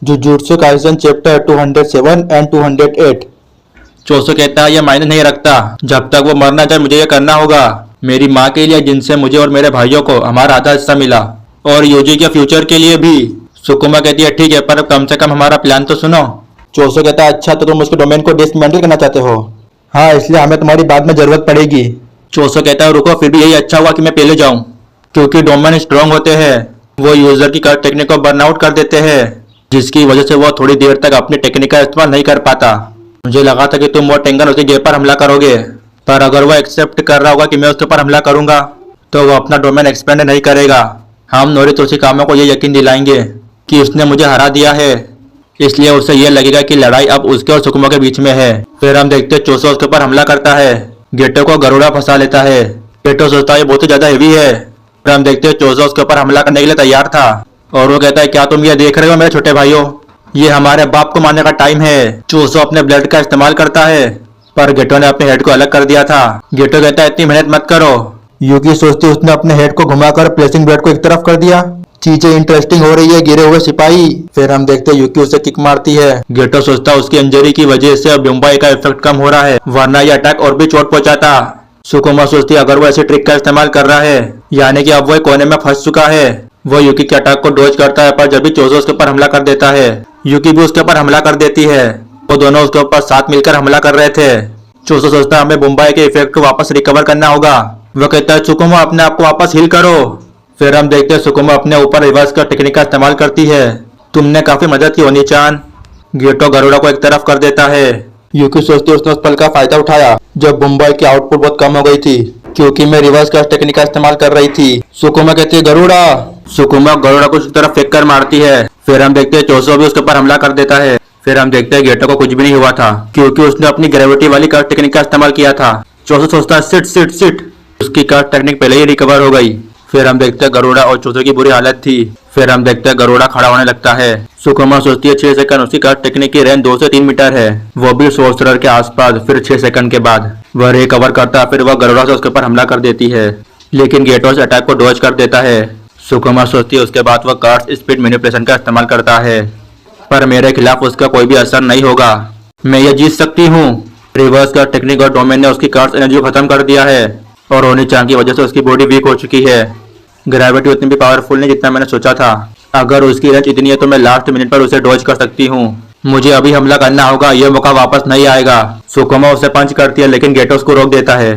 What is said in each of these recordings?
Jujutsu Kaisen chapter 207 and 208। चोसो कहता है ये मायने नहीं रखता, जब तक वो मरना जाए मुझे ये करना होगा, मेरी माँ के लिए जिनसे मुझे और मेरे भाइयों को हमारा आधा हिस्सा मिला, और यूजी के फ्यूचर के लिए भी। सुकुमा कहती है ठीक है, पर कम से कम हमारा प्लान तो सुनो। चोसो कहता है अच्छा, तो तुम उसके डोमेन को डिसमेंटल करना चाहते हो? हाँ, इसलिए हमें तुम्हारी बाद में जरूरत पड़ेगी। चोसो कहता है रुको, फिर भी यही अच्छा हुआ कि मैं पहले जाऊं, क्योंकि डोमेन स्ट्रांग होते हैं, वो यूजर की टेक्निक को बर्न आउट कर देते हैं, जिसकी वजह से वो थोड़ी देर तक अपनी टेक्निक का इस्तेमाल नहीं कर पाता। मुझे लगा था कि तुम वो टेंगन उसके जेब पर हमला करोगे, पर अगर वो एक्सेप्ट कर रहा होगा कि मैं उसके ऊपर हमला करूंगा तो वो अपना डोमेन एक्सपेंड नहीं करेगा। हम नोरितोशी कामो को ये यकीन दिलाएंगे कि उसने मुझे हरा दिया है, इसलिए उसे यह लगेगा कि लड़ाई अब उसके और सुकुमा के बीच में है। फिर हम देखते हैं चोसो उसके ऊपर हमला करता है, गेटो को गरुड़ा फंसा लेता है। गेटो सोचता है बहुत ही ज्यादा हेवी है। फिर हम देखते हैं चोसो उसके ऊपर हमला करने के लिए तैयार था, और वो कहता है क्या तुम ये देख रहे हो मेरे छोटे भाइयों, ये हमारे बाप को मारने का टाइम है। चोसो अपने ब्लड का इस्तेमाल करता है, पर गेटो ने अपने हेड को अलग कर दिया था। गेटो कहता है इतनी मेहनत मत करो। यूकी सोचती उसने अपने हेड को घुमाकर प्लेसिंग ब्लेड को एक तरफ कर दिया। चीजें इंटरेस्टिंग हो रही है गिरे हुए सिपाही। फिर हम देखते हैं यूकी उसे किक मारती है। गेटो सोचता है उसकी इंजरी की वजह से अब बुम्बाई का इफेक्ट कम हो रहा है, वरना ये अटैक और भी चोट पहुंचाता। सुकुमा सोचती है अगर वो ऐसे ट्रिक का इस्तेमाल कर रहा है, यानी कि अब वो एक कोने में फंस चुका है। वो यूकी के अटैक को डॉज करता है, पर जब भी चोसो उसके ऊपर हमला कर देता है, यूकी भी उसके ऊपर हमला कर देती है। वो दोनों उसके ऊपर साथ मिलकर हमला कर रहे थे। चोसो सोचता है हमें बुम्बाई के इफेक्ट को वापस रिकवर करना होगा। वो कहता है सुकुमा अपने आप को वापस हील करो। फिर हम देखते हैं सुकुमा अपने ऊपर रिवर्स का टेक्निक का इस्तेमाल करती है। तुमने काफी मदद की ओनी-चान। गेटो गरुड़ा को एक तरफ कर देता है। यूकी सोचती है उसने उस पल का फायदा उठाया जब मुंबई की आउटपुट बहुत कम हो गई थी, क्योंकि मैं रिवर्स का टेक्निक का इस्तेमाल कर रही थी। सुकुमा कहती है गरुड़ा। सुकुमा गरुड़ा को उसकी तरफ फेंक कर मारती है। फिर हम देखते हैं चोसो भी उसके ऊपर हमला कर देता है। फिर हम देखते हैं गेटो को कुछ भी नहीं हुआ था, क्योंकि उसने अपनी ग्रेविटी वाली कर्व टेक्निक का इस्तेमाल किया था। चोसो सोचता है सिट सिट सिट, उसकी कर्व टेक्निक पहले ही रिकवर हो गई। फिर हम देखते हैं गरुड़ा और चोसो की बुरी हालत थी। फिर हम देखते हैं गरुड़ा खड़ा होने लगता है। सुकुमा सोचती है 6 सेकंड, उसकी कर्व टेक्निक की रेंज 2 से 3 मीटर है, वो भी सोर्सरर के आसपास। फिर 6 सेकंड के बाद वह रिकवर करता है। फिर वह गरुड़ा से उसके ऊपर हमला कर देती है, लेकिन गेटो उस अटैक को डॉज कर देता है। सुकुमा सोचती है उसके बाद वह कार्ड स्पीड मैनिपुलेशन का इस्तेमाल करता है, पर मेरे खिलाफ उसका कोई भी असर नहीं होगा, मैं ये जीत सकती हूँ। रिवर्स का टेक्निक और डोमेन ने उसकी कार्ड एनर्जी को खत्म कर दिया है, और ओनी-चान की वजह से उसकी बॉडी वीक हो चुकी है। ग्रेविटी उतनी भी पावरफुल नहीं जितना मैंने सोचा था। अगर उसकी रेंज इतनी है तो मैं लास्ट मिनट पर उसे डॉज कर सकती हूँ। मुझे अभी हमला करना होगा, यह मौका वापस नहीं आएगा। सुकुमा उसे पंच करती है, लेकिन गेटो उसको रोक देता है।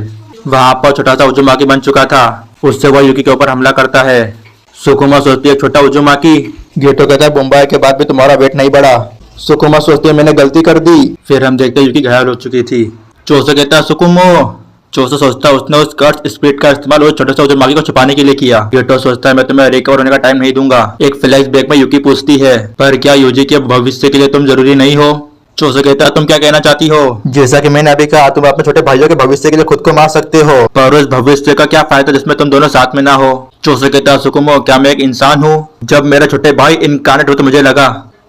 वहां पर छोटा सा उजुमाकी बन चुका था, उससे वह यूकी के ऊपर हमला करता है। सुकुमा सोचती है छोटा उजुमाकी। गेटो कहता है मुंबई के बाद भी तुम्हारा वेट नहीं बढ़ा। सुकुमा सोचती है मैंने गलती कर दी। फिर हम देखते हैं यूकी घायल हो चुकी थी। चोसो कहता है सुकुमो। चोसो सोचता है उसने उस कर्ट स्पीड का इस्तेमाल उस छोटे से उजुमाकी को छुपाने के लिए किया। गेटो सोचता है मैं तुम्हें रिकवर होने का टाइम नहीं दूंगा। एक फ्लैशबैक में यूकी पूछती है पर क्या यूजी के भविष्य के लिए तुम जरूरी नहीं हो? चोसो कहता है तुम क्या कहना चाहती हो? जैसा कि मैंने अभी कहा, तुम अपने छोटे भाइयों के भविष्य के लिए खुद को मार सकते हो, पर उस भविष्य का क्या फायदा जिसमें तुम दोनों साथ में ना हो? चोसो कहता है सुकुमो क्या मैं एक इंसान हूँ? जब मेरे छोटे भाई इनकार्नेट हो तो मुझे लगा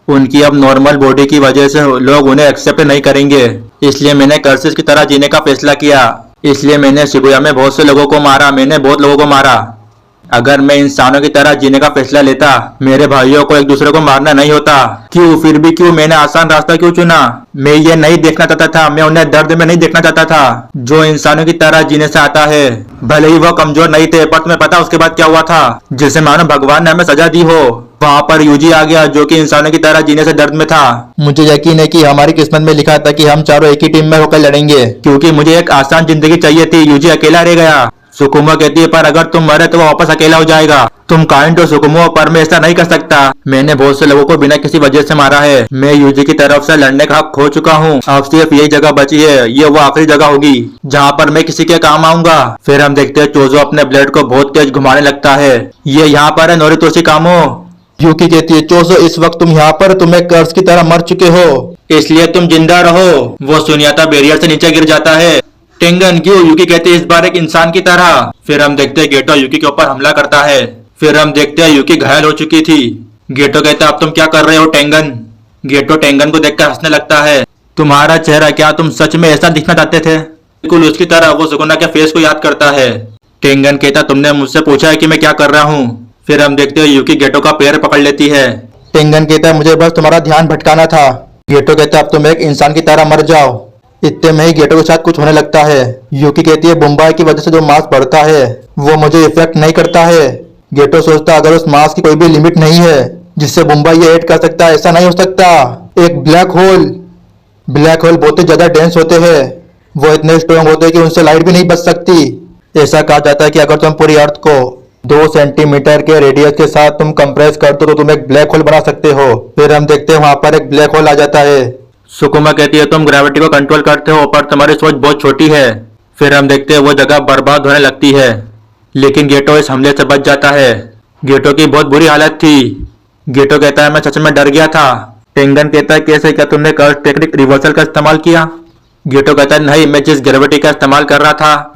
उनकी अब नॉर्मल बॉडी की वजह से लोग उन्हें एक्सेप्ट नहीं करेंगे, इसलिए मैंने कर्सिस की तरह जीने का फैसला किया। इसलिए मैंने शिबुया में बहुत से लोगों को मारा, मैंने बहुत लोगों को मारा। अगर मैं इंसानों की तरह जीने का फैसला लेता, मेरे भाइयों को एक दूसरे को मारना नहीं होता। क्यों, फिर भी क्यों मैंने आसान रास्ता क्यों चुना? मैं ये नहीं देखना चाहता था, मैं उन्हें दर्द में नहीं देखना चाहता था जो इंसानों की तरह जीने से आता है। भले ही वो कमजोर नहीं थे, पर तुम्हें पता उसके बाद क्या हुआ था? जिसे मानो भगवान ने हमें सजा दी हो। वहाँ पर यूजी आ गया जो कि इंसानों की तरह जीने से दर्द में था। मुझे यकीन है कि हमारी किस्मत में लिखा था कि हम चारों एक ही टीम में होकर लड़ेंगे, क्योंकि मुझे एक आसान जिंदगी चाहिए थी। यूजी अकेला रह गया। सुकुमो कहती है पर अगर तुम मरे तो वो वापस अकेला हो जाएगा। तुम काइंड हो सुकुमो, पर मैं ऐसा नहीं कर सकता। मैंने बहुत से लोगों को बिना किसी वजह से मारा है। मैं यूजी की तरफ से लड़ने का हक खो चुका हूँ। अब सिर्फ यही जगह बची है, ये वो आखिरी जगह होगी जहाँ पर मैं किसी के काम आऊंगा। फिर हम देखते हैं चोजो अपने ब्लेड को बहुत तेज घुमाने लगता है। ये यहाँ पर है नोरितोशी कामो। यूकी कहती है चोसो इस वक्त तुम यहाँ पर, तुम्हें कर्स की तरह मर चुके हो, इसलिए तुम जिंदा रहो। वो सुनियाता बैरियर से नीचे गिर जाता है। टेंगन क्यों? यूकी कहते हैं इस बार एक इंसान की तरह। फिर हम देखते हैं गेटो यूकी के ऊपर हमला करता है। फिर हम देखते हैं यूकी घायल हो चुकी थी। गेटो कहता है अब तुम क्या कर रहे हो टेंगन? गेटो टेंगन को देखकर हंसने लगता है। तुम्हारा चेहरा, क्या तुम सच में ऐसा दिखना चाहते थे? बिल्कुल उसकी तरह। वो सुकुना के फेस को याद करता है। टेंगन कहता तुमने मुझसे पूछा है कि मैं क्या कर रहा हूँ? फिर हम देखते हैं यूकी गेटो का पैर पकड़ लेती है। टेंगन कहता है मुझे बस तुम्हारा ध्यान भटकाना था। गेटो कहता है अब तुम एक इंसान की तरह मर जाओ। इतने में ही गेटो के साथ कुछ होने लगता है। यूकी कहती है बुम्बाई की वजह से जो मास बढ़ता है वो मुझे इफेक्ट नहीं करता है। गेटो सोचता अगर उस मास की कोई भी लिमिट नहीं है जिससे बुम्बाई ये हिट कर सकता है, ऐसा नहीं हो सकता। एक ब्लैक होल बहुत ही ज्यादा डेंस होते हैं, वो इतने स्ट्रॉन्ग होते हैं कि उनसे लाइट भी नहीं बच सकती। ऐसा कहा जाता है कि अगर तुम पूरी अर्थ को 2 सेंटीमीटर के रेडियस के साथ तुम कंप्रेस कर दो तो तुम एक ब्लैक होल बना सकते हो। फिर हम देखते हैं वहां पर एक ब्लैक होल आ जाता है। सुकुमा कहती है तुम ग्रेविटी को कंट्रोल करते हो पर तुम्हारी सोच बहुत छोटी है। फिर हम देखते हैं वो जगह बर्बाद होने लगती है, लेकिन गेटो इस हमले से बच जाता है। गेटो की बहुत बुरी हालत थी। गेटो कहता है मैं सच में डर गया था। टेंगन कहता है कैसे, क्या तुमने कर्व टेक्निक रिवर्सल का इस्तेमाल किया? गेटो कहता है नहीं, मैं जिस ग्रेविटी का इस्तेमाल कर रहा था